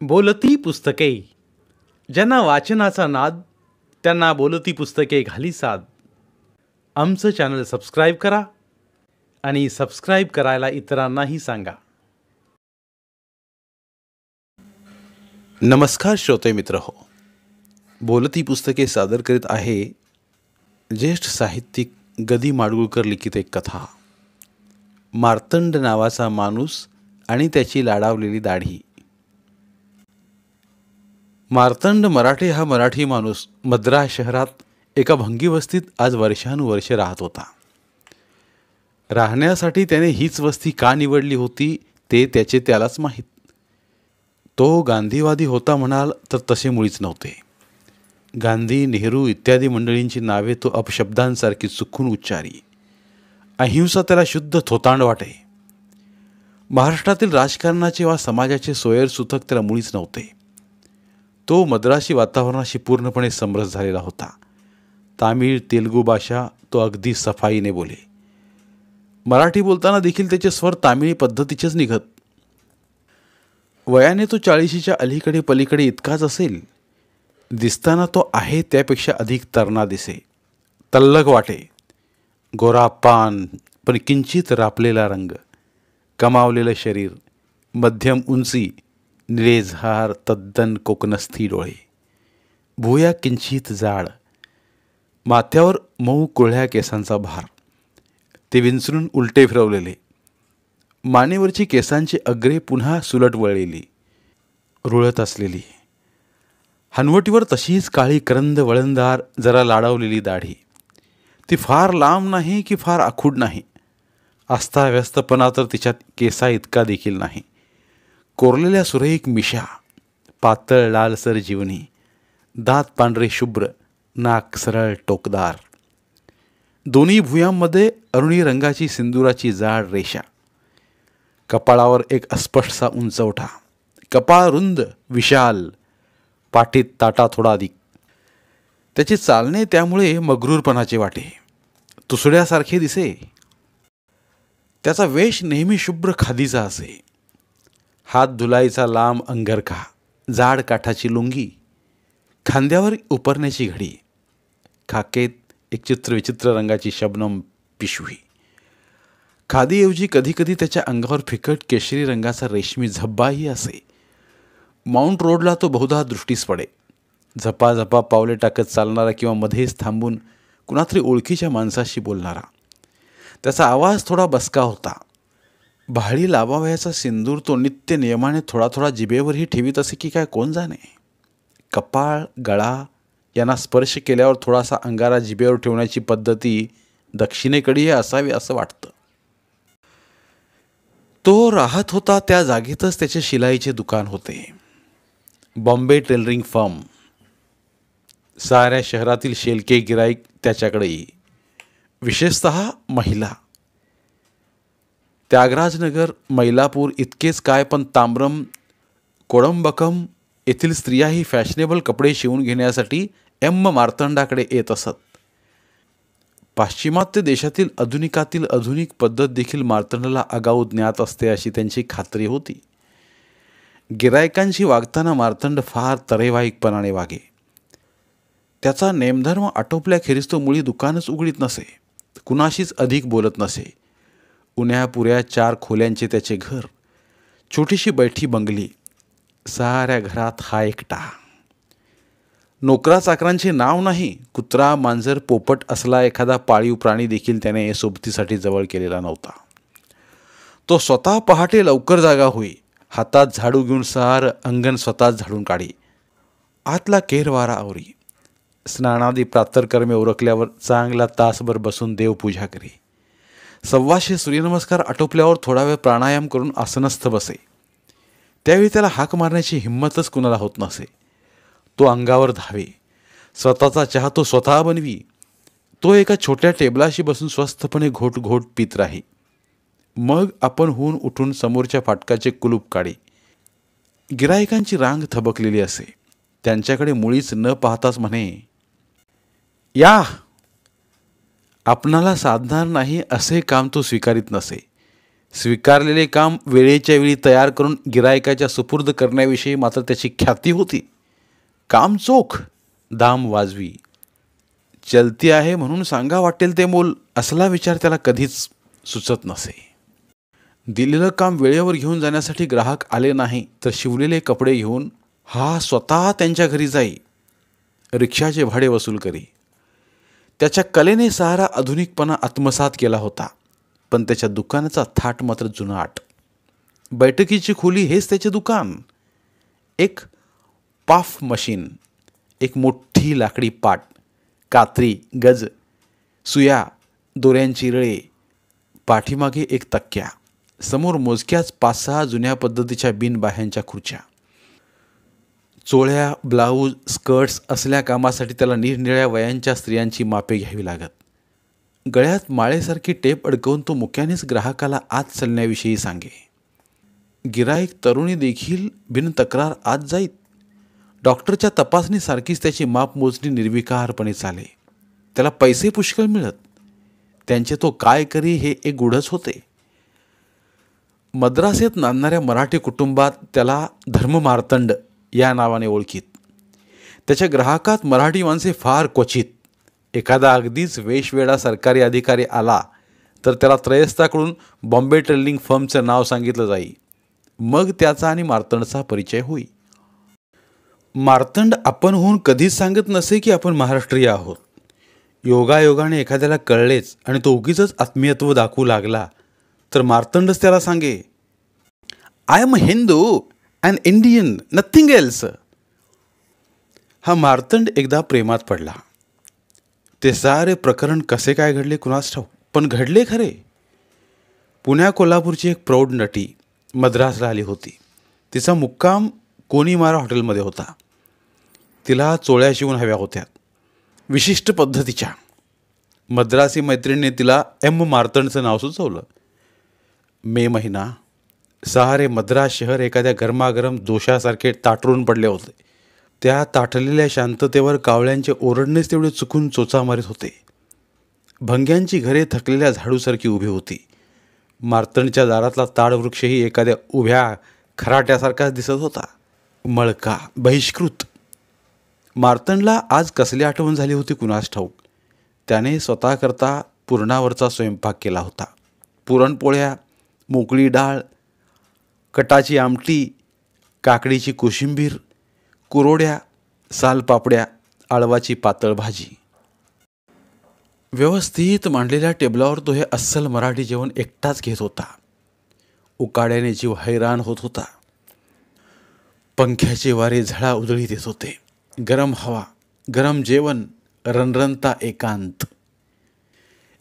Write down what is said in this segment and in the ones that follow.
बोलती पुस्तके. ज्यांना वाचनाचा नाद त्यांना बोलती पुस्तके घाली साद. आमचं चॅनल सबस्क्राईब करा आणि सबस्क्राईब करायला इतरांनाही सांगा. नमस्कार श्रोते मित्र हो, बोलती पुस्तके सादर करीत आहे ज्येष्ठ साहित्यिक गदी माडगुळकर लिखित एक कथा, मार्तंड नावाचा माणूस आणि त्याची लाडावलेली दाढी. मार्तंड मराठे हा मराठी माणूस मद्रास शहरात एका भंगी वस्तीत आज वर्षानुवर्षे राहत होता. राहण्यासाठी त्याने हीच वस्ती का निवडली होती ते त्याचे त्यालाच माहीत. तो गांधीवादी होता म्हणाल तर तसे मुळीच नव्हते. गांधी, नेहरू इत्यादी मंडळींची नावे तो अपशब्दांसारखी चुकून उच्चारी. अहिंसा त्याला शुद्ध थोतांड वाटे. महाराष्ट्रातील राजकारणाचे वा समाजाचे सोयरसूतक त्याला मुळीच नव्हते. तो मद्रासी वातावरणाशी पूर्णपणे समरस झालेला होता. तामिळ, तेलुगू भाषा तो अगदी सफाईने बोले. मराठी बोलताना देखील त्याचे स्वर तामिळी पद्धतीचेच निघत. वयाने तो 40च्या अलीकडे पलीकडे इतकाच असेल. दिसताना तो आहे त्यापेक्षा अधिक तरणा दिसे. तल्लख वाटे. गोरा पान पण किंचित रापलेला रंग, कमावलेलं शरीर, मध्यम उंची, निळे झार, तद्दन कोकणस्थी डोळे, भुया किंचित जाड, माथ्यावर मऊ कुळ्या केसांचा भार, ते विंचरून उलटे फिरवलेले, मानेवरची केसांची अग्रे पुन्हा सुलट वळलेली, रुळत असलेली, हनवटीवर तशीच काळी करंद वळणदार जरा लाडावलेली दाढी. ती फार लांब नाही की फार आखूड नाही. अस्ताव्यस्तपणा तर तिच्यात केसा इतका देखील नाही. कोरलेल्या सुरेख मिशा, पातळ लालसर जीवनी, दात पांढरे शुभ्र, नाक सरळ टोकदार, दोन्ही भुयांमध्ये अरुणी रंगाची सिंदुराची जाड रेषा, कपाळावर एक अस्पष्टसा उंचवठा, कपाळ रुंद विशाल, पाठीत ताटा थोडा अधिक. त्याचे चालणे त्यामुळे मगरूरपणाचे वाटे, तुसड्यासारखे दिसे. त्याचा वेश नेहमी शुभ्र खादीचा असे. हात धुलाईचा लांब अंगरखा, जाड काठाची लुंगी, खांद्यावर उपरण्याची घडी, खाकेत एक चित्रविचित्र रंगाची शबनम पिशवी. खादीऐवजी कधीकधी त्याच्या अंगावर फिकट केशरी रंगाचा रेशमी झब्बाही असे. माउंट रोडला तो बहुधा दृष्टीस पडे. झपाझपा पावले टाकत चालणारा किंवा मध्येच थांबून कुणातरी ओळखीच्या माणसाशी बोलणारा. त्याचा आवाज थोडा बसका होता. भाळी लावावयाचा सिंदूर तो नित्य नियमाने थोडा थोडा जिभेवरही ठेवीत असे की काय कोण जाणे. कपाळ, गळा यांना स्पर्श केल्यावर थोडासा अंगारा जिभेवर ठेवण्याची पद्धती दक्षिणेकडे असावी असं वाटतं. तो राहत होता त्या जागेतच त्याचे शिलाईचे दुकान होते. Bombay tailoring firm. साऱ्या शहरातील शेलके गिराईक त्याच्याकडेही, विशेषतः महिला. त्यागराजनगर, मैलापूर इतकेच काय पण तांबरम, कोडंबकम येथील स्त्रियाही फॅशनेबल कपडे शिवून घेण्यासाठी मार्तंडाकडे येत असत. पाश्चिमात्य देशातील आधुनिकातील आधुनिक पद्धत देखील मार्तंडाला आगाऊ ज्ञात असते अशी त्यांची खात्री होती. गिरायकांशी वागताना मार्तंड फार तरेवाईकपणाने वागे. त्याचा नेमधर्म आटोपल्याखेरीज तो मुळी दुकानच उघडीत नसे, कुणाशीच अधिक बोलत नसे. उन्यापुऱ्या 4 खोल्यांचे त्याचे घर, छोटीशी बैठी बंगली, साऱ्या घरात हा एकटा. नोकरा चाकरांचे नाव नाही. कुत्रा, मांजर, पोपट असला एखादा पाळीव प्राणी देखील त्याने सोबतीसाठी जवळ केलेला नव्हता. तो स्वतः पहाटे लवकर जागा होई. हातात झाडू घेऊन सार अंगण स्वतःच झाडून काढी. आतला केरवारा आवरी. स्नानादी प्रातर्कर्मे उरकल्यावर चांगला तासभर बसून देवपूजा करी. 125 सूर्यनमस्कार आटोपल्यावर थोडा वेळ प्राणायाम करून आसनस्थ बसे. त्यावेळी त्याला हाक मारण्याची हिंमतच कुणाला होत नसे. तो अंगावर धावे. स्वतःचा चहा तो स्वतः बनवी. तो एका छोट्या टेबलाशी बसून स्वस्थपणे घोट घोट पीत राही. मग आपण होऊन उठून समोरच्या फाटकाचे कुलूप काढी. गिरायकांची रांग थबकलेली असे. त्यांच्याकडे मुळीच न पाहताच म्हणे, या. आपणाला साधणार नाही असे काम तो स्वीकारित नसे. स्वीकारलेले काम वेळेच्या वेळी तयार करून गिरायकाच्या सुपूर्द करण्याविषयी मात्र त्याची ख्याती होती. काम चोख, दाम वाजवी, चलती आहे म्हणून सांगा वाटेल ते मोल, असला विचार त्याला कधीच सुचत नसे. दिलेलं काम वेळेवर घेऊन जाण्यासाठी ग्राहक आले नाही तर शिवलेले कपडे घेऊन हा स्वतः त्यांच्या घरी जाई, रिक्षाचे भाडे वसूल करी. त्याच्या कलेने सारा आधुनिकपणा आत्मसात केला होता, पण त्याच्या दुकानाचा थाट मात्र जुनाट. बैठकीची खोली हेच त्याचे दुकान. एक पाफ मशीन, एक मोठी लाकडी पाट, कात्री, गज, सुया, दोऱ्यांची रळे, पाठीमागे एक तक्क्या, समोर मोजक्याच 5-6 जुन्या पद्धतीच्या बिनबाह्यांच्या खुर्च्या. चोळ्या, ब्लाऊज, स्कर्ट्स असल्या कामासाठी त्याला निरनिळ्या वयांच्या स्त्रियांची मापे घ्यावी लागत. गळ्यात माळेसारखी टेप अडकवून तो मुक्यानेच ग्राहकाला आत चालण्याविषयी सांगे. गिराईक तरुणी देखील बिनतक्रार आत जाईत. डॉक्टरच्या तपासणीसारखीच त्याची माप मोजणी निर्विकारपणे चाले. त्याला पैसे पुष्कळ मिळत. त्यांचे तो काय करी हे एक गूढच होते. मद्रासेत नांदणाऱ्या मराठी कुटुंबात त्याला धर्ममार्तंड या नावाने ओळखीत. त्याच्या ग्राहकात मराठी माणसे फार क्वचित. एखादा अगदीच वेशवेडा सरकारी अधिकारी आला तर त्याला त्रयस्थाकडून बॉम्बे ट्रेलिंग फर्मचं नाव सांगितलं जाई. मग त्याचा आणि मार्तंडचा परिचय होई. मार्तंड आपण होऊन कधीच सांगत नसे की आपण महाराष्ट्रीय आहोत. योगायोगाने एखाद्याला कळलेच आणि तो उगीच आत्मीयत्व दाखवू लागला तर मार्तंडच त्याला सांगे, I am Hindu and Indian, nothing else. हा मार्तंड एकदा प्रेमात पडला. ते सारे प्रकरण कसे काय घडले कुणास ठाऊक, पण घडले खरे. पुण्या कोल्हापूरची एक प्रौढ नटी मद्रासला आली होती. तिचा मुक्काम कोनीमारा हॉटेलमध्ये होता. तिला चोळ्या शिवून हव्या होत्या, विशिष्ट पद्धतीच्या. मद्रासी मैत्रिणीने तिला एम मार्तंडचं नाव सुचवलं. मे महिना. सारे मद्रास शहर एखाद्या गरमागरम दोषासारखे ताटरून पडले होते. त्या ताठलेल्या शांततेवर कावळ्यांचे ओरडणेच तेवढे चुकून चोचा मारित होते. भंग्यांची घरे थकलेल्या झाडूसारखी उभी होती. मार्तंडच्या दारातला ताडवृक्षही एखाद्या उभ्या खराट्यासारखाच दिसत होता. मळका, बहिष्कृत. मार्तंडला आज कसली आठवण झाली होती कुणास ठाऊक. त्याने स्वतःकरता पुरणावरचा स्वयंपाक केला होता. पुरणपोळ्या, मोकळी डाळ, कटाची आमटी, काकडीची कोशिंबीर, कुरोड्या, सालपापड्या, आळवाची पातळ भाजी. व्यवस्थित मांडलेल्या टेबलावर तो हे अस्सल मराठी जेवण एकटाच घेत होता. उकाड्याने जीव हैराण होत होता. पंख्याचे वारे झळा उधळीत येत होते. गरम हवा, गरम जेवण, रणरणता एकांत.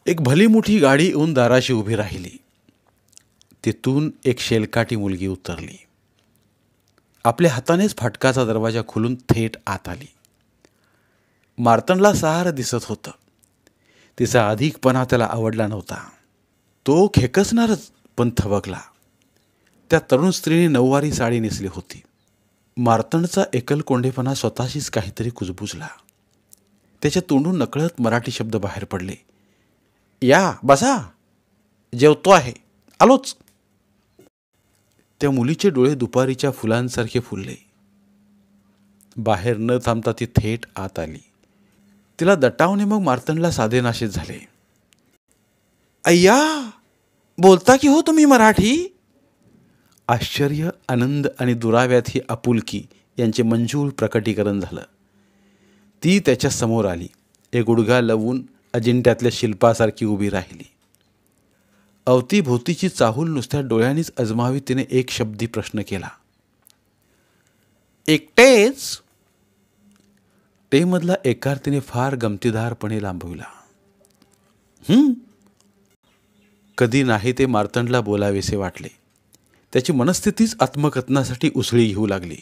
एक भली मोठी गाडी येऊन दाराशी उभी राहिली. तिथून एक शेलकाटी मुलगी उतरली. आपल्या हातानेच फाटकाचा दरवाजा खुलून थेट आत आली. मार्तंडला सारं दिसत होतं. तिचा अधिकपणा त्याला आवडला नव्हता. तो खेकसणारच, पण थबकला. त्या तरुण स्त्रीने नऊवारी साडी नेसली होती. मार्तंडचा एकलकोंडेपणा स्वतःशीच काहीतरी कुजबुजला. त्याच्या तोंडून नकळत मराठी शब्द बाहेर पडले. या बसा, जेवतो आहे, आलोच. त्या मुलीचे डोळे दुपारीच्या फुलांसारखे फुलले. बाहेर न थांबता ती थेट आत आली. तिला दटावणे मग मार्तंडला साधेनाशेच झाले. अय्या, बोलता की हो तुम्ही मराठी? आश्चर्य, आनंद आणि दुराव्यात ही आपुलकी यांचे मंजूळ प्रकटीकरण झालं. ती त्याच्या समोर आली. एक गुडघा लवून अजिंठ्यातल्या शिल्पासारखी उभी राहिली. अवतीभोवतीची चाहूल नुसत्या डोळ्यांनीच अजमावी तिने एक शब्दी प्रश्न केला. एकटेच? टेमधला एकार तिने फार गमतीदारपणे लांबविला. कधी नाही ते मार्तंडला बोलावेसे वाटले. त्याची मनस्थितीच आत्मकथनासाठी उसळी घेऊ लागली.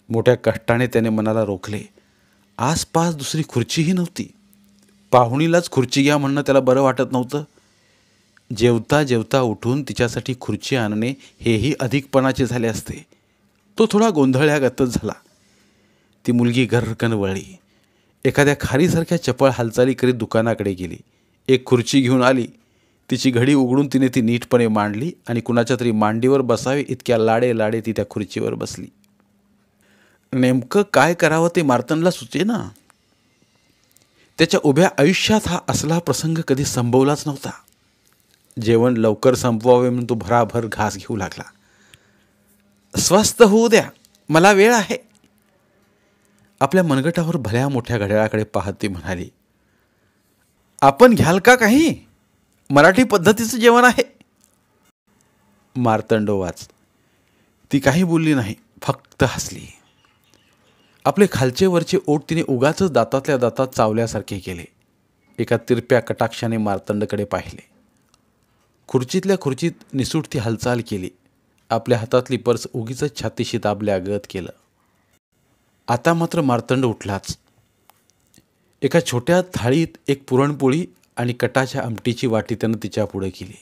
मोठ्या कष्टाने त्याने मनाला रोखले. आसपास दुसरी खुर्चीही नव्हती. पाहुणीलाच खुर्ची घ्या म्हणणं त्याला बरं वाटत नव्हतं. जेवता जेवता उठून तिच्यासाठी खुर्ची आणणे हेही अधिकपणाचे झाले असते. तो थोडा गोंधळल्यागतच झाला. ती मुलगी गर्रकन वळली. एखाद्या खारीसारख्या चपळ हालचाली करीत दुकानाकडे गेली. एक खुर्ची घेऊन आली. तिची घडी उघडून तिने ती नीटपणे मांडली आणि कुणाच्या तरी मांडीवर बसावे इतक्या लाडे लाडे ती त्या खुर्चीवर बसली. नेमकं काय करावं ते मार्तंडला सुचेना. त्याच्या उभ्या आयुष्यात हा असला प्रसंग कधी संभवलाच नव्हता. जेवण लवकर संपवावे म्हणून तो भराभर घास घेऊ लागला. स्वस्थ होऊ द्या, मला वेळ आहे. आपल्या मनगटावर भल्या मोठ्या घड्याळाकडे पाहत ती म्हणाली, आपण घ्याल का काही? मराठी पद्धतीचं जेवण आहे. मार्तंडो वाच. ती काही बोलली नाही, फक्त हसली. आपले खालचे वरचे ओठ तिने उगाचच दातातल्या दातात चावल्यासारखे केले. एका तिरप्या कटाक्षाने मार्तंडकडे पाहिले. खुर्चीतल्या खुर्चीत निसूटती हालचाल केली. आपल्या हातातली पर्स उगीच छातीशी दाबल्यागत केलं. आता मात्र मार्तंड उठलाच. एका छोट्या थाळीत एक पुरणपोळी आणि कटाच्या आमटीची वाटी त्यानं तिच्या पुढे केली.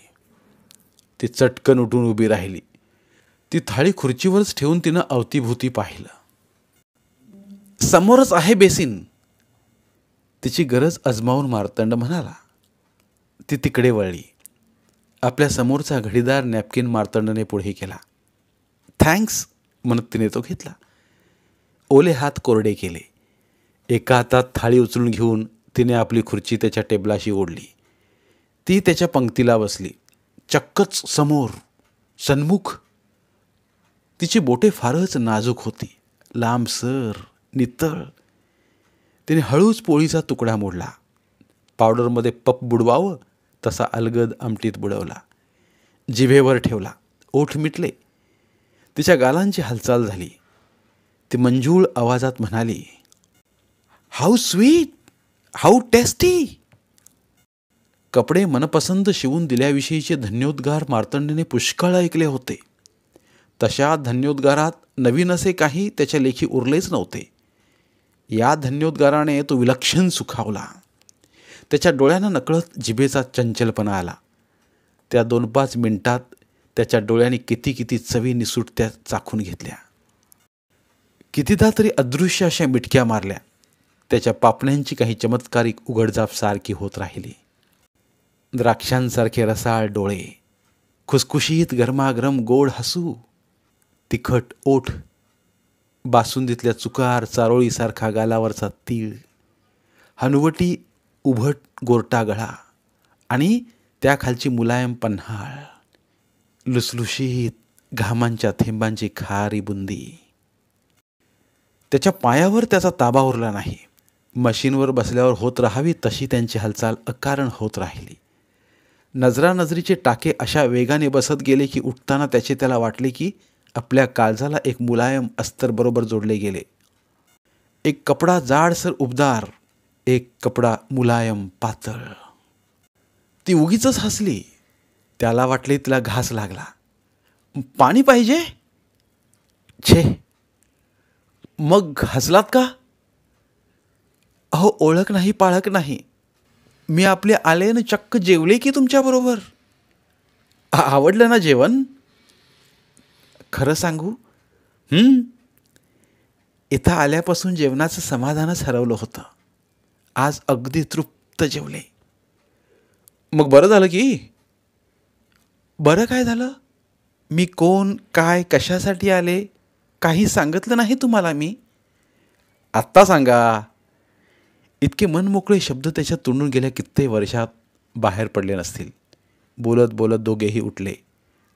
ती चटकन उठून उभी राहिली. ती थाळी खुर्चीवरच ठेवून तिनं अवतीभोवती पाहिलं. समोरच आहे बेसिन. तिची गरज अजमावून मार्तंड म्हणाला. ती तिकडे वळली. आपल्या समोरचा घडीदार नॅपकिन मार्तंडने पुढे केला. थँक्स म्हणत तिने तो घेतला. ओले हात कोरडे केले. एका हातात थाळी उचलून घेऊन तिने आपली खुर्ची त्याच्या टेबलाशी ओढली. ती त्याच्या पंक्तीला बसली, चक्कच समोर, सन्मुख. तिची बोटे फारच नाजूक होती, लांबसर, नितळ. तिने हळूच पोळीचा तुकडा मोडला. पावडरमध्ये पप बुडवावं तसा अलगद आमटीत बुडवला. जिभेवर ठेवला. ओठ मिटले. तिच्या गालांची हालचाल झाली. ती मंजूळ आवाजात म्हणाली, हाऊ स्वीट, हाऊ टेस्टी. कपडे मनपसंत शिवून दिल्याविषयीचे धन्योद्गार मार्तंडने पुष्कळ ऐकले होते. तशा धन्योद्गारात नवीन असे काही त्याच्या लेखी उरलेच नव्हते. या धन्योद्गाराने तो विलक्षण सुखावला. त्याच्या डोळ्यांना नकळत जिभेचा चंचलपणा आला. त्या 2-5 मिनिटात त्याच्या डोळ्यांनी किती किती चवी निसूटत्या चाखून घेतल्या. कितीदा तरी अदृश्य अशा मिटक्या मारल्या. त्याच्या पापण्यांची काही चमत्कारिक उघडझाप सारखी होत राहिली. द्राक्षांसारखे रसाळ डोळे, खुसखुशीत गरमागरम गोड हसू, तिखट ओठ, बासुंदीतल्या चुकार चारोळीसारखा गालावरचा तीळ, हनुवटी उभट गोरटा गळा आणि त्याखालची मुलायम पन्हाळ, लुसलुशीत घामांच्या थेंबांची खारी बुंदी. त्याच्या पायावर त्याचा ताबा उरला नाही. मशीनवर बसल्यावर होत राहावी तशी त्यांची हालचाल अकारण होत राहिली. नजरानजरीचे टाके अशा वेगाने बसत गेले की उठताना त्याला वाटले की आपल्या काळजाला एक मुलायम अस्तर बरोबर जोडले गेले. एक कपडा जाडसर उबदार, एक कपडा मुलायम पातळ. ती उगीच हसली. त्याला वाटले तिला घास लागला. पाणी पाहिजे? छे, मग हसलात का? अहो, ओळख नाही पाळख नाही. मी आपले आले न चक्क जेवले की तुमच्याबरोबर. आवडलं ना जेवण? खरं सांगू, इथं आल्यापासून जेवणाचं समाधानच हरवलं होतं. आज अगदी तृप्त जेवले. मग बरं झालं की. बरं काय झालं? मी कोण, काय, कशासाठी आले काही सांगितलं नाही तुम्हाला मी. आत्ता सांगा. इतके मनमोकळे शब्द त्याच्या तोंडून गेल्या कित्येक वर्षात बाहेर पडले नसतील. बोलत बोलत दोघेही उठले.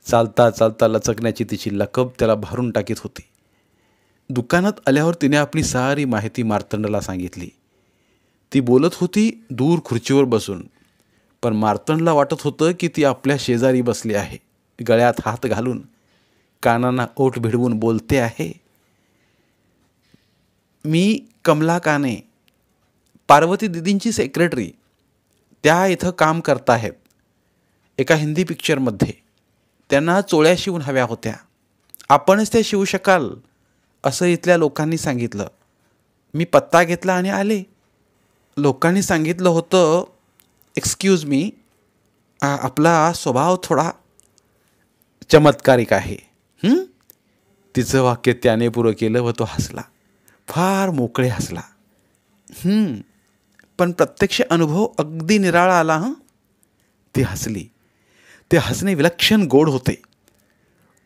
चालता चालता लचकण्याची तिची लकब त्याला भारून टाकीत होती. दुकानात आल्यावर तिने आपली सारी माहिती मार्तंडला सांगितली. ती बोलत होती दूर खुर्चीवर बसून, पण मार्तंडला वाटत होतं की ती आपल्या शेजारी बसली आहे, गळ्यात हात घालून, कानांना ओठ भिडवून बोलते आहे. मी कमला काने, पार्वती दिदींची सेक्रेटरी. त्या इथं काम करताहेत एका हिंदी पिक्चरमध्ये. त्यांना चोळ्या शिवून हव्या होत्या. आपणच त्या शिवू शकाल असं इथल्या लोकांनी सांगितलं. मी पत्ता घेतला आणि आले. लोकांनी सांगितलं होतं, एक्सक्यूज मी, आपला स्वभाव थोडा चमत्कारिक आहे. तिचं वाक्य त्याने पुरं केलं व तो हसला. फार मोकळे हसला. पण प्रत्यक्ष अनुभव अगदी निराळा आला. ती हसली. ते हसणे विलक्षण गोड होते.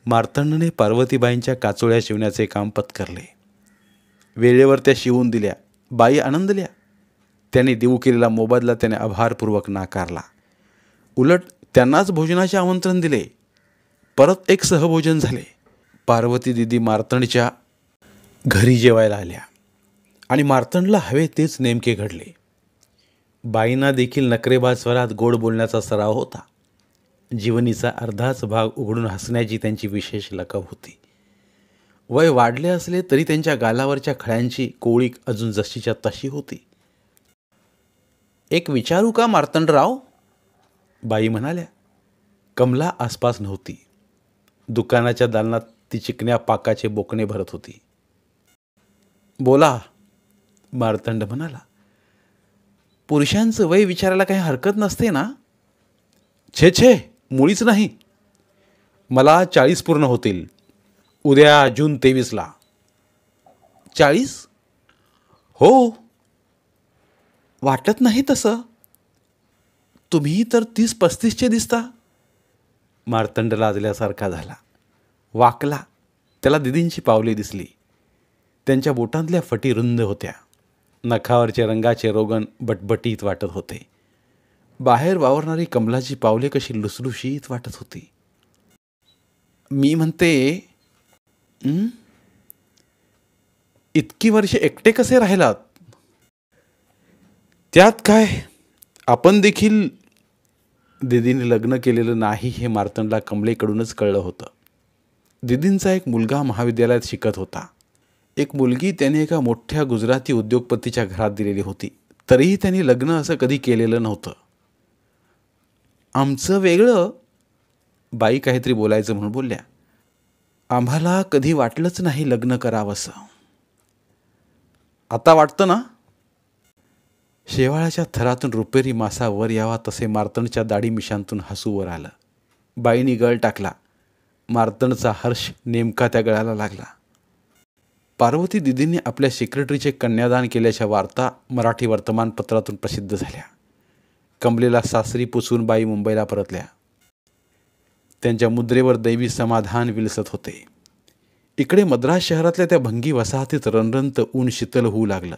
मार्तंडने पार्वतीबाईंच्या काचोळ्या शिवण्याचे काम पत्करले. वेळेवर त्या शिवून दिल्या. बाई आनंदल्या. त्याने देऊ केलेला मोबदला त्याने आभारपूर्वक नाकारला. उलट त्यांनाच भोजनाचे आमंत्रण दिले. परत एक सहभोजन झाले. पार्वती दिदी मार्तंडच्या घरी जेवायला आल्या आणि मार्तंडला हवे तेच नेमके घडले. बाईंना देखील नखरेबाज स्वरात गोड बोलण्याचा सराव होता. जीवनीचा अर्धाच भाग उघडून हसण्याची त्यांची विशेष लकब होती. वय वाढले असले तरी त्यांच्या गालावरच्या खळ्यांची कोळीक अजून जशीच्या तशी होती. एक विचारू का मार्तंडराव? बाई म्हणाल्या. कमला आसपास नव्हती. दुकानाच्या दालनात ती चिकन्या पाकाचे बोकणे भरत होती. बोला, मार्तंड म्हणाला. पुरुषांचं वय विचारायला काही हरकत नसते ना? छे, मुळीच नाही. मला 40 पूर्ण होतील उद्या जून 23ला. 40? हो. वाटत नाही तसं. तुम्ही तर 30-35चे दिसता. मार्तंड लाजल्यासारखा झाला. वाकला. त्याला दिदींची पावले दिसली. त्यांच्या बोटांतल्या फटी रुंद होत्या. नखावरचे रंगाचे रोगण बटबटीत वाटत होते. बाहेर वावरणारी कमलाची पावले कशी लुसलुशीत वाटत होती. मी म्हणते, इतकी वर्षे एकटे कसे राहिलात? त्यात काय, आपण देखील. दिदीने लग्न केलेलं नाही हे मार्तंडला कमलेकडूनच कळलं होतं. दिदींचा एक मुलगा महाविद्यालयात शिकत होता. एक मुलगी त्याने एका मोठ्या गुजराती उद्योगपतीच्या घरात दिलेली होती. तरीही त्यांनी लग्न असं कधी केलेलं नव्हतं. आमचं वेगळं. बाई काहीतरी बोलायचं म्हणून बोलल्या. आम्हाला कधी वाटलंच नाही लग्न करावंसं. आता वाटतं ना? शेवाळाच्या थरातून रुपेरी मासा वर यावा तसे मार्तंडच्या दाढी मिशांतून हसू वर आलं. बाईंनी गळ टाकला. मार्तंडचा हर्ष नेमका त्या गळाला लागला. पार्वती दिदींनी आपल्या सेक्रेटरीचे कन्यादान केल्याच्या वार्ता मराठी वर्तमानपत्रातून प्रसिद्ध झाल्या. कमलेला सासरी पुसून बाई मुंबईला परतल्या. त्यांच्या मुद्रेवर दैवी समाधान विलसत होते. इकडे मद्रास शहरातल्या त्या भंगी वसाहतीत रणरणत ऊन शीतल होऊ लागलं.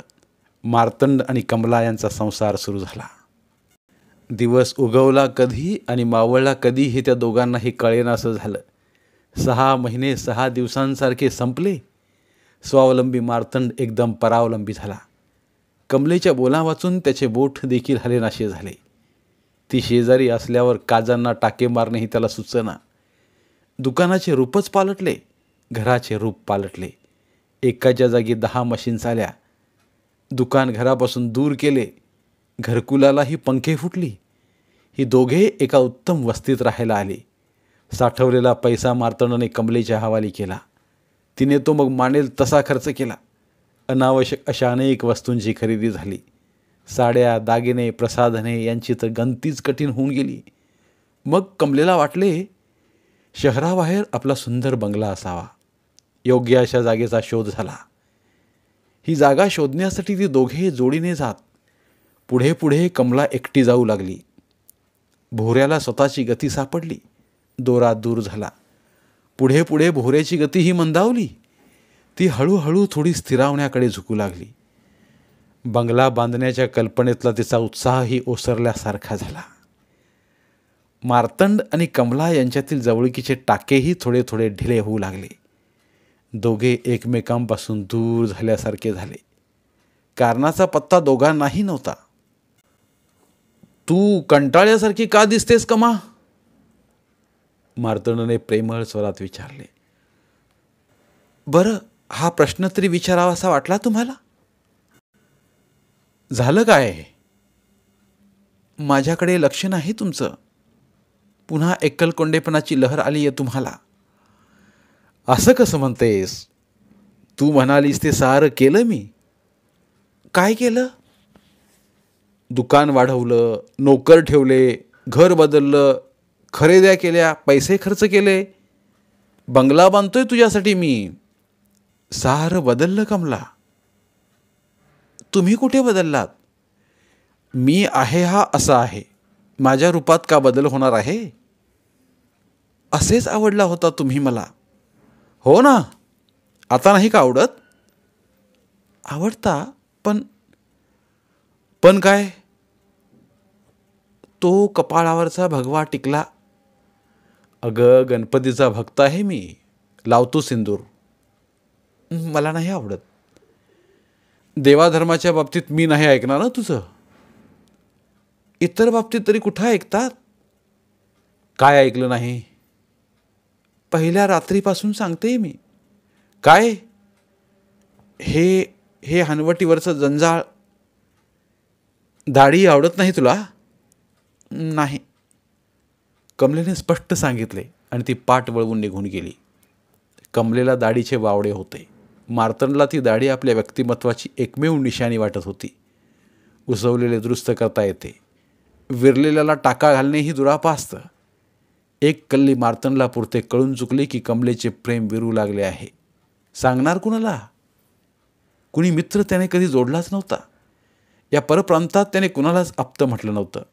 मार्तंड आणि कमला यांचा संसार सुरू झाला. दिवस उगवला कधी आणि मावळला कधी हे त्या दोघांनाही कळेनासं झालं. 6 महिने 6 दिवसांसारखे संपले. स्वावलंबी मार्तंड एकदम परावलंबी झाला. कमलेच्या बोला वाचून त्याचे बोट देखील हलेनाशे झाले. ती शेजारी असल्यावर काजांना टाके मारणेही त्याला सुचना. दुकानाचे रूपच पालटले. घराचे रूप पालटले. एकाच्या जागी 10 मशीन्स आल्या. दुकान घरापासून दूर केले. घरकुलालाही पंखे फुटली. ही दोघे एका उत्तम वस्तीत राहायला आली. साठवलेला पैसा मार्तंडने कमलेच्या हवाली केला. तिने तो मग मानेल तसा खर्च केला. अनावश्यक अशा अनेक वस्तूंची खरेदी झाली. साड्या, दागिने, प्रसाधने यांची तर गंतीच कठीण होऊन गेली. मग कमलेला वाटले शहराबाहेर आपला सुंदर बंगला असावा. योग्य अशा जागेचा शोध झाला. ही जागा शोधण्यासाठी ती दोघे जोडीने जात. पुढे पुढे कमला एकटी जाऊ लागली. भोवऱ्याला स्वतःची गती सापडली. दोरा दूर झाला. पुढे पुढे भोवऱ्याची गतीही मंदावली. ती हळूहळू थोडी स्थिरावण्याकडे झुकू लागली. बंगला बांधण्याच्या कल्पनेतला तिचा उत्साहही ओसरल्यासारखा झाला. मार्तंड आणि कमला यांच्यातील जवळकीचे टाकेही थोडे थोडे ढिले होऊ लागले. दोघे एकमेकांपासून दूर झाल्यासारखे झाले. कारणाचा पत्ता दोघांनाही नव्हता. तू कंटाळ्यासारखी का दिसतेस कमा? मार्तंडने प्रेमळ स्वरात विचारले. बरं, हा प्रश्न तरी विचारावासा वाटला तुम्हाला? झालं काय? माझ्याकडे लक्ष नाही तुमचं. पुन्हा एकलकोंडेपणाची लहर आली आहे तुम्हाला. असं कसं म्हणतेस? तू म्हणालीस ते सारं केलं मी. काय केलं? दुकान वाढवलं, नोकर ठेवले, घर बदललं, खरेद्या केल्या, पैसे खर्च केले, बंगला बांधतोय तुझ्यासाठी मी. सारं बदललं कमला. तुम्ही कुठे बदललात? मी आहे हा असा आहे. माझ्या रूपात का बदल होणार आहे? असेच आवडला होता तुम्ही मला. हो ना, आता नाही का आवडत? आवडता, पण पण काय? तो कपाळावरचा भगवा टिकला. अगं, गणपतीचा भक्त आहे मी, लावतो सिंदूर. मला नाही आवडत. देवाधर्माच्या बाबतीत मी नाही ऐकणार ना तुझं. इतर बाबतीत तरी कुठं ऐकतात? काय ऐकलं नाही? पहिल्या रात्रीपासून सांगते मी. काय? हे हे हनवटीवरचं जंजाळ. दाढी आवडत नाही तुला? नाही, कमलेने स्पष्ट सांगितले आणि ती पाठ वळवून निघून गेली. कमलेला दाढीचे वावडे होते. मार्तंडला ती दाढी आपल्या व्यक्तिमत्वाची एकमेव निशाणी वाटत होती. उसवलेले दुरुस्त करता येते, विरलेल्याला टाका घालणे ही दुरापा असतं. एक कल्ली मार्तंडला पुरते कळून चुकले की कमलेचे प्रेम विरू लागले आहे. सांगणार कुणाला? कुणी मित्र त्याने कधी जोडलाच नव्हता. या परप्रांतात त्याने कुणालाच आप्त म्हटलं नव्हतं.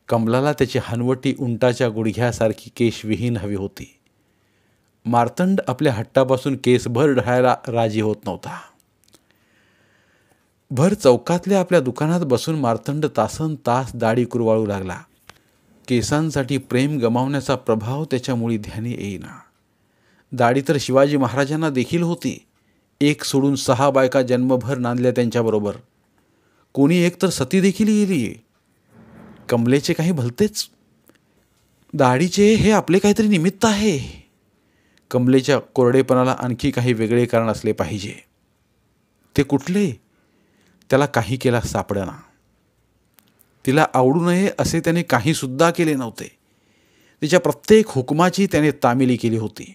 कमलाला त्याची हनवटी उंटाच्या गुडघ्यासारखी केशविहीन हवी होती. मार्तंड आपल्या हट्टापासून केसभर ढळायला राजी होत नव्हता. भर चौकातल्या आपल्या दुकानात बसून मार्तंड तासन तास दाढी कुरवाळू लागला. केसांसाठी प्रेम गमावण्याचा प्रभाव त्याच्यामुळे ध्यानी येईना. दाढी तर शिवाजी महाराजांना देखील होती. एक सोडून 6 बायका जन्मभर नांदल्या त्यांच्याबरोबर. कोणी एक तर सती देखील गेली. कमलेचे काही भलतेच. दाढीचे हे आपले काहीतरी निमित्त आहे. कमलेच्या कोरडेपणाला आणखी काही वेगळे कारण असले पाहिजे. ते कुठले? त्याला काही केला सापडना. तिला आवडू नये असे त्याने काहीसुद्धा केले नव्हते. तिच्या प्रत्येक हुकमाची त्याने तामिली केली होती.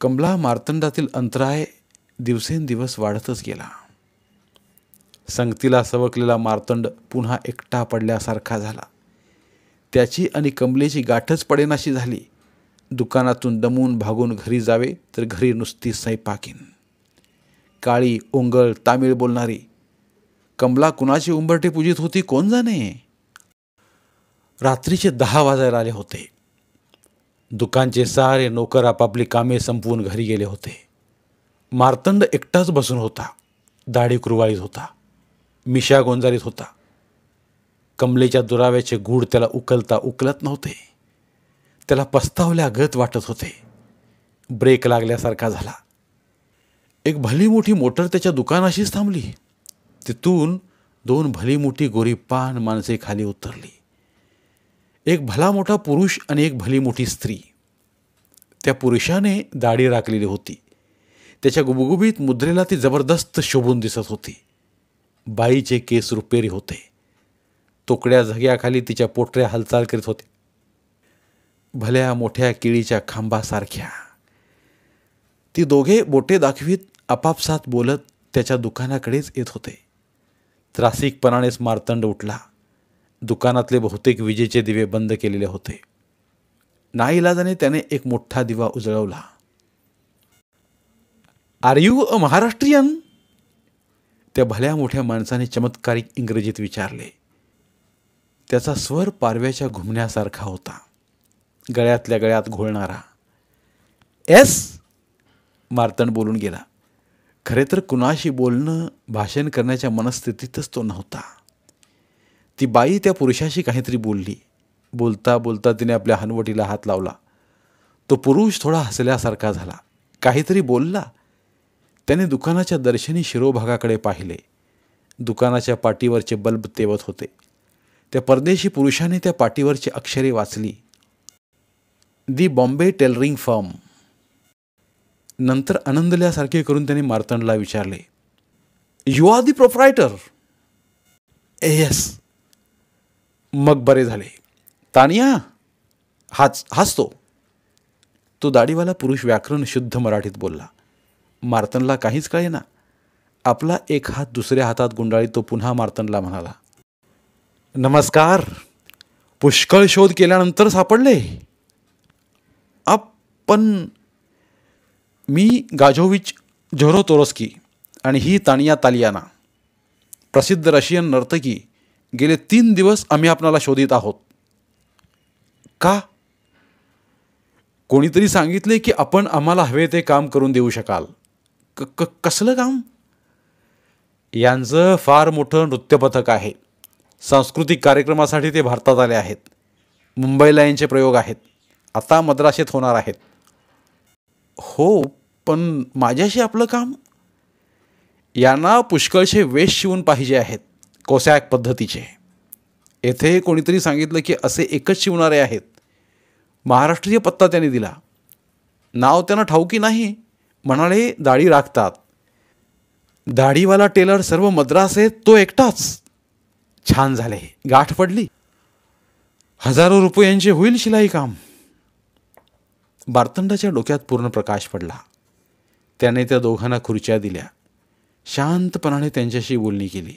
कमला मार्तंडातील अंतराय दिवसेंदिवस वाढतच गेला. संगतीला सवकलेला मार्तंड पुन्हा एकटा पडल्यासारखा झाला. त्याची आणि कमलेची गाठच पडेनाशी झाली. दुकानातून दमून भागून घरी जावे तर घरी नुसती स्वयंपाकीन. काळी ओंगळ तामिळ बोलणारी. कमला कुणाची उंबरटे पूजित होती कोण जाणे. रात्रीचे 10 वाजायला आले होते. दुकानचे सारे नोकर आपापली कामे संपवून घरी गेले होते. मार्तंड एकटाच बसून होता. दाढी कुरवाळीत होता. मिशा गोंजारीत होता. कमलेच्या दुराव्याचे गूढ त्याला उकलता उकलत नव्हते. त्याला पस्तावल्यागत वाटत होते. ब्रेक लागल्यासारखा झाला. एक भली मोठी मोटर त्याच्या दुकानाशीच थांबली. तिथून 2 भली मोठी गोरीपान माणसे खाली उतरली. एक भला मोठा पुरुष आणि एक भली मोठी स्त्री. त्या पुरुषाने दाढी राखलेली होती. त्याच्या गुबगुबीत मुद्रेला ती जबरदस्त शोभून दिसत होती. बाईचे केस रुपेरी होते. तोकड्या झग्याखाली तिच्या पोटऱ्या हालचाल करीत होते, भल्या मोठ्या केळीच्या खांबासारख्या. ती दोघे बोटे दाखवीत आपापसात बोलत त्याच्या दुकानाकडेच येत होते. त्रासिकपणानेच मार्तंड उठला. दुकानातले बहुतेक विजेचे दिवे बंद केलेले होते. नाईलाजाने त्याने एक मोठा दिवा उजळवला. Are you a Maharashtrian? त्या भल्या मोठ्या माणसाने चमत्कारिक इंग्रजीत विचारले. त्याचा स्वर पारव्याच्या घुमण्यासारखा होता, गळ्यातल्या गळ्यात घोळणारा. एस, मार्तंड बोलून गेला. खरे तर कुणाशी बोलणं, भाषण करण्याच्या मनस्थितीतच तो नव्हता. ती बाई त्या पुरुषाशी काहीतरी बोलली. बोलता बोलता तिने आपल्या हनवटीला हात लावला. तो पुरुष थोडा हसल्यासारखा झाला. काहीतरी बोलला. त्याने दुकानाच्या दर्शनी शिरोभागाकडे पाहिले. दुकानाच्या पाटीवरचे बल्ब तेवत होते. त्या परदेशी पुरुषाने त्या पाटीवरची अक्षरे वाचली. दी बॉम्बे टेलरिंग फर्म. नंतर आनंदल्यासारखे करून त्याने मार्तंडला विचारले, you are the proprietor? Yes. मग बरे झाले. तानिया? हाच तो दाढीवाला पुरुष व्याकरण शुद्ध मराठीत बोलला. मार्तंडला काहीच कळेना. आपला एक हात दुसऱ्या हातात गुंडाळीत तो पुन्हा मार्तंडला म्हणाला, नमस्कार. पुष्कळ शोध केल्यानंतर सापडले? पण मी गाझोविच झोरोतोरस्की आणि ही तानिया तालियाना, प्रसिद्ध रशियन नर्तकी. गेले 3 दिवस आम्ही आपणाला शोधित आहोत. का? कोणीतरी सांगितले की आपण आम्हाला हवे ते काम करून देऊ शकाल. कसलं काम? यांचं फार मोठं नृत्यपथक आहे. सांस्कृतिक कार्यक्रमासाठी ते भारतात आले आहेत. मुंबईला यांचे प्रयोग आहेत. आता मद्रासेत होणार आहेत. हो, पण माझ्याशी आपलं काम? यांना पुष्कळशे वेश शिवून पाहिजे आहेत, कोसॅक पद्धतीचे. येथे कोणीतरी सांगितलं की असे एकच शिवणारे आहेत. महाराष्ट्रीय पत्ता त्यांनी दिला. नाव त्यांना ठाऊकी नाही. म्हणाले दाढी राखतात. दाढीवाला टेलर सर्व मद्रास तो एकटाच. छान झाले, गाठ पडली. हजारो रुपयांचे होईल शिलाई काम. मार्तंडाच्या डोक्यात पूर्ण प्रकाश पडला. त्याने त्या दोघांना खुर्च्या दिल्या. शांतपणाने त्यांच्याशी बोलणी केली.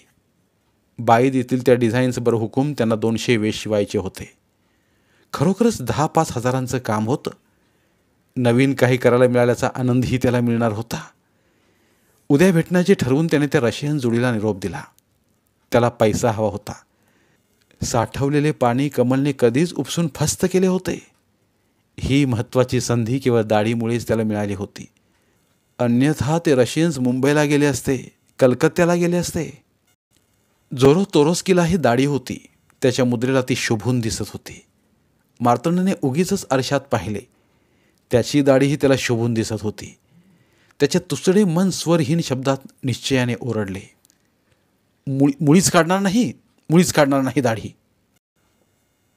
बाई देतील त्या डिझाईन्सवर हुकूम त्यांना 200 वेश शिवायचे होते. खरोखरच 10-5 हजारांचं काम होतं. नवीन काही करायला मिळाल्याचा आनंदही त्याला मिळणार होता. उद्या भेटण्याचे ठरवून त्याने त्या रशियन जोडीला निरोप दिला. त्याला पैसा हवा होता. साठवलेले पाणी कमलने कधीच उपसून फस्त केले होते. ही महत्त्वाची संधी केवळ दाढीमुळेच त्याला मिळाली होती. अन्यथा ते रशियन्स मुंबईला गेले असते, कलकत्त्याला गेले असते. जोरोतोरोस्कीला ही दाढी होती. त्याच्या मुद्रेला ती शोभून दिसत होती. मार्तंडने उगीचच आरशात पाहिले. त्याची दाढीही त्याला शोभून दिसत होती. त्याचे तुसडे मन स्वरहीन शब्दात निश्चयाने ओरडले, मुळीच काढणार नाही, मुळीच काढणार नाही दाढी.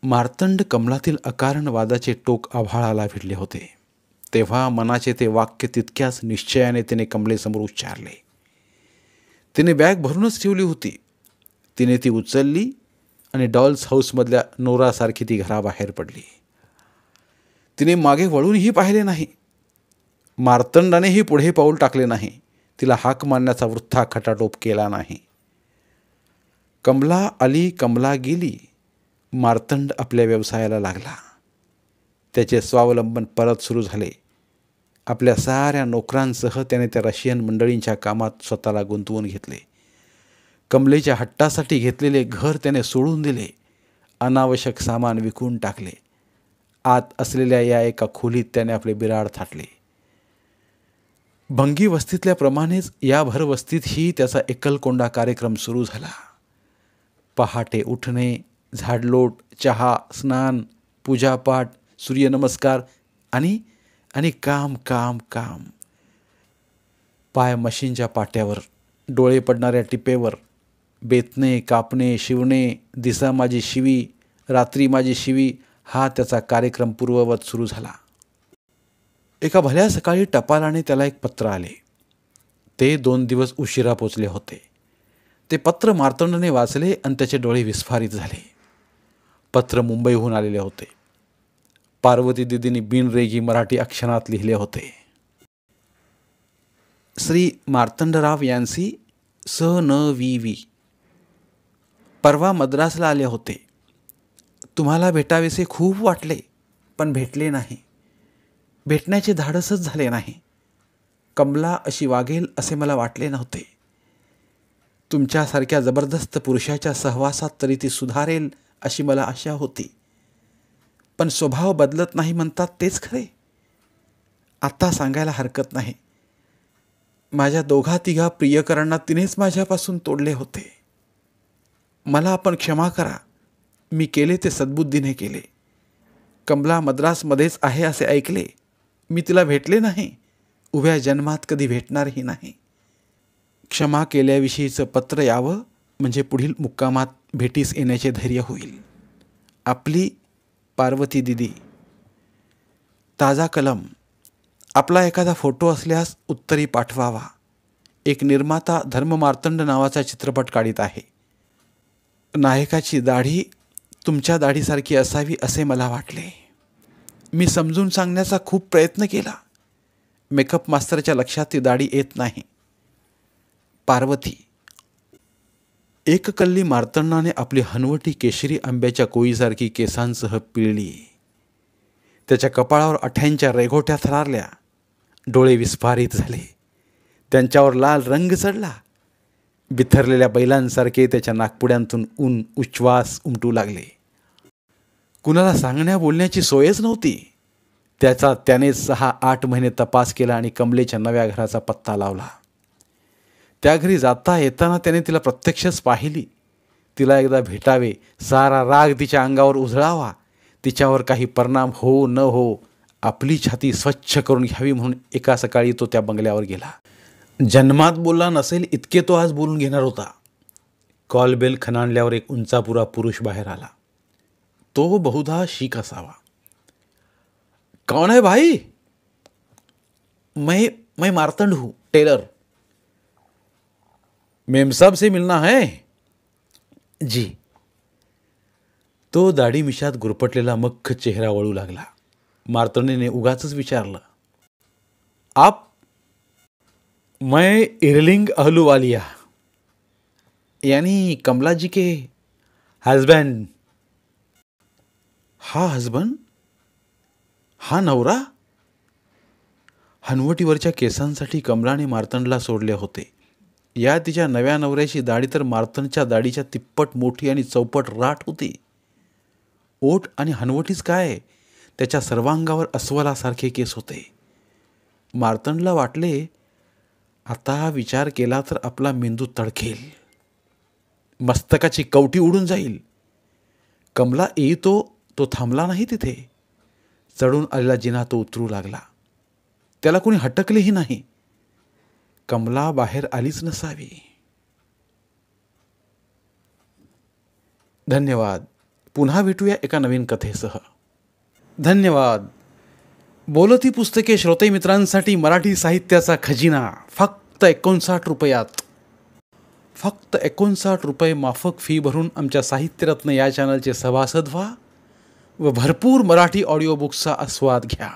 मार्तंड कमलातील अकारण वादाचे टोक आभाळाला भिडले होते. तेव्हा मनाचे ते वाक्य तितक्याच निश्चयाने तिने कमलेसमोर उच्चारले. तिने बॅग भरूनच ठेवली होती. तिने ती उचलली आणि डॉल्स हाऊसमधल्या नोरासारखी ती घराबाहेर पडली. तिने मागे वळूनही पाहिले नाही. मार्तंडानेही पुढे पाऊल टाकले नाही. तिला हाक मारण्याचा वृथा खटाटोप केला नाही. कमला आली, कमला गेली. मार्तंड आपल्या व्यवसायाला लागला. त्याचे स्वावलंबन परत सुरू झाले. आपल्या साऱ्या नोकरांसह त्याने त्या रशियन मंडळींच्या कामात स्वतःला गुंतवून घेतले. कमलेच्या हट्टासाठी घेतलेले घर त्याने सोडून दिले. अनावश्यक सामान विकून टाकले. आत असलेल्या या एका खोलीत त्याने आपले बिराड थाटले. भंगी वस्तीतल्याप्रमाणेच या भरवस्तीतही त्याचा एकलकोंडा कार्यक्रम सुरू झाला. पहाटे उठणे, झाडलोट, चहा, स्नान, पूजापाठ, सूर्यनमस्कार आणि काम काम काम. पाय मशीनच्या पाट्यावर, डोळे पडणाऱ्या टिपेवर, बेतणे, कापणे, शिवणे, दिसा माझी शिवी, रात्री माझी शिवी, हा त्याचा कार्यक्रम पूर्ववत सुरू झाला. एका भल्या सकाळी टपालाने त्याला एक पत्र आले. ते 2 दिवस उशिरा पोचले होते. ते पत्र मार्तंडने वाचले आणि त्याचे डोळे विस्फारित झाले. पत्र मुंबईहून आलेले होते. पार्वती दिदींनी बिनरेगी मराठी अक्षरात लिहिले होते. श्री मार्तंडराव यांसी स न वी वी. परवा मद्रासला आले होते. तुम्हाला भेटावेसे खूप वाटले, पण भेटले नाही. भेटण्याचे धाडसच झाले नाही. कमला अशी वागेल असे मला वाटले नव्हते. तुमच्यासारख्या जबरदस्त पुरुषाच्या सहवासात तरी ती सुधारेल अशी मला आशा होती. पण स्वभाव बदलत नाही म्हणतात तेच खरे. आता सांगायला हरकत नाही. माझ्या 2-3 प्रियकरांना तिनेच माझ्यापासून तोडले होते. मला आपण क्षमा करा. मी केले ते सद्बुद्धीने केले. कमला मद्रासमध्येच आहे असे ऐकले. मी तिला भेटले नाही. उभ्या जन्मात कधी भेटणारही नाही. क्षमा केल्याविषयीचं पत्र यावं म्हणजे पुढील मुक्कामात भेटीस येण्याचे धैर्य होईल. आपली पार्वती दिदी. ताजा कलम. आपला एखादा फोटो असल्यास उत्तरी पाठवावा. एक निर्माता धर्म मार्तंड नावाचा चित्रपट काढीत आहे. नायकाची दाढी तुमच्या दाढीसारखी असावी असे मला वाटले. मी समजून सांगण्याचा खूप प्रयत्न केला. मेकअप मास्तरच्या लक्षात ती दाढी येत नाही. पार्वती. एक कल्ली मार्तंडाने आपली हनवटी केशरी आंब्याच्या कोळीसारखी केसांसह पिळली. त्याच्या कपाळावर अठ्यांच्या रेघोट्या थरारल्या. डोळे विस्फारित झाले. त्यांच्यावर लाल रंग चढला. बिथरलेल्या बैलांसारखे त्याच्या नाकपुड्यांतून ऊन उच्छ्वास उमटू लागले. कुणाला सांगण्या बोलण्याची सोयच नव्हती. त्याने 6-8 महिने तपास केला आणि कमलेच्या नव्या घराचा पत्ता लावला. त्या घरी जाता येताना त्याने तिला प्रत्यक्षच पाहिली. तिला एकदा भेटावे, सारा राग तिच्या अंगावर उधळावा, तिच्यावर काही परिणाम हो न हो आपली छाती स्वच्छ करून घ्यावी म्हणून एका सकाळी तो त्या बंगल्यावर गेला. जन्मात बोलला नसेल इतके तो आज बोलून घेणार होता. कॉल बेल खणाणल्यावर एक उंचापुरा पुरुष बाहेर आला. तो बहुधा शीख असावा. कौन है भाई? मैं मार्तंड हूँ, टेलर. मेम साहब से मिलना है? जी. तो दाढी मिशात गुरपटलेला मख्ख चेहरा वळू लागला. मार्तंडने उगाचच विचारलं, आप? मैं इरलिंग अहलुवालिया, यानी कमला जी के हस्बैंड. हा हस्बंड? हा नवरा? हनवटीवरच्या केसांसाठी कमलाने मार्तंडला सोडले होते. या तिच्या नव्या नवऱ्याची दाढी तर मार्तंडच्या दाढीच्या तिप्पट मोठी आणि चौपट राठ होती. ओठ आणि हनवटीच काय, त्याच्या सर्वांगावर अस्वलासारखे केस होते. मार्तंडला वाटले, आता विचार केला तर आपला मेंदू तडखेल, मस्तकाची कवटी उडून जाईल. कमला येतो तो थांबला नाही तिथे. चढून आलेला जिना तो उतरू लागला. त्याला कोणी हटकलेही नाही. कमला बाहेर आलीच नसावी. धन्यवाद. पुन्हा भेटूया एका नवीन कथेसह. धन्यवाद. बोलती पुस्तके श्रोते मित्रांसाठी मराठी साहित्याचा खजिना फक्त 59 रुपयात. फक्त 59 रुपये माफक फी भरून आमच्या साहित्यरत्न या चॅनलचे सभासद व्हा व भरपूर मराठी ऑडिओ बुक्सचा आस्वाद घ्या.